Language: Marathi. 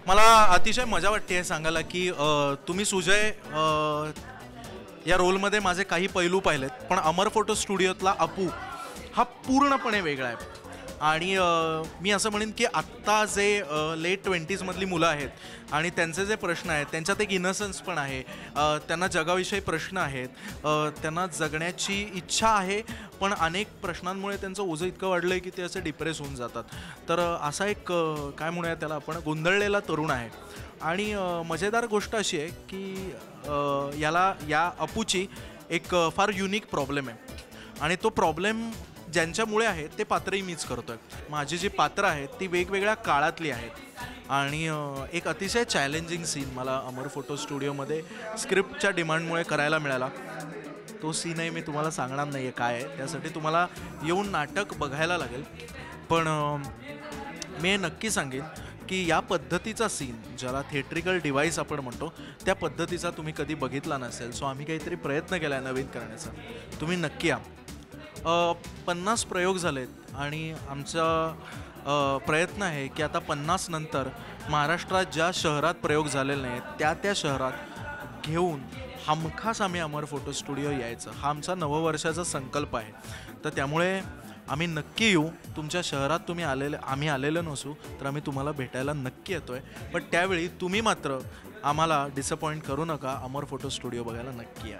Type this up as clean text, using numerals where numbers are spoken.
मला अतिशय मजा वाटते सांगायला की तुम्ही सुजय या रोलमध्ये माझे काही पैलू पाहिलेत, पण अमर फोटो स्टुडिओतला अपू हा पूर्णपणे वेगळा आहे. आणि मी असं म्हणेन की आत्ता जे लेट 20s मधली मुलं आहेत आणि त्यांचे जे प्रश्न आहेत त्यांच्यात एक इनसन्स पण आहे. त्यांना जगाविषयी प्रश्न आहेत, त्यांना जगण्याची इच्छा आहे, पण अनेक प्रश्नांमुळे त्यांचं ओझं इतकं वाढलं आहे की ते असे डिप्रेस होऊन जातात. तर असा एक काय म्हणूया त्याला आपण, गोंधळलेला तरुण आहे. आणि मजेदार गोष्ट अशी आहे की या अपूची एक फार युनिक प्रॉब्लेम आहे आणि तो प्रॉब्लेम ज्यांच्यामुळे आहे ते पात्रही मीच करतोय. माझी जी पात्र आहेत ती वेगवेगळ्या काळातली आहेत आणि एक अतिशय चॅलेंजिंग सीन मला अमर फोटो स्टुडिओमध्ये स्क्रिप्टच्या डिमांडमुळे करायला मिळाला. तो सीनही मी तुम्हाला सांगणार नाही आहे काय आहे, त्यासाठी तुम्हाला येऊन नाटक बघायला लागेल. पण मी हे नक्की सांगेन की या पद्धतीचा सीन, ज्याला थिएट्रिकल डिव्हाइस आपण म्हणतो, त्या पद्धतीचा तुम्ही कधी बघितला नसेल. सो आम्ही काहीतरी प्रयत्न केला आहे नवीन करण्याचा, तुम्ही नक्की या. 50 प्रयोग झालेत आणि आमचा प्रयत्न आहे की आता 50 नंतर महाराष्ट्रात ज्या शहरात प्रयोग झालेले नाहीत त्या शहरात घेऊन हमखास आम्ही अमर फोटो स्टुडिओ यायचं, हा आमचा नववर्षाचा संकल्प आहे. तर त्यामुळे आम्ही नक्की येऊ. तुमच्या शहरात आम्ही आलेलो नसू तर आम्ही तुम्हाला भेटायला नक्की येतोय. पण त्यावेळी तुम्ही मात्र आम्हाला डिसअपॉइंट करू नका. अमर फोटो स्टुडिओ बघायला नक्की या.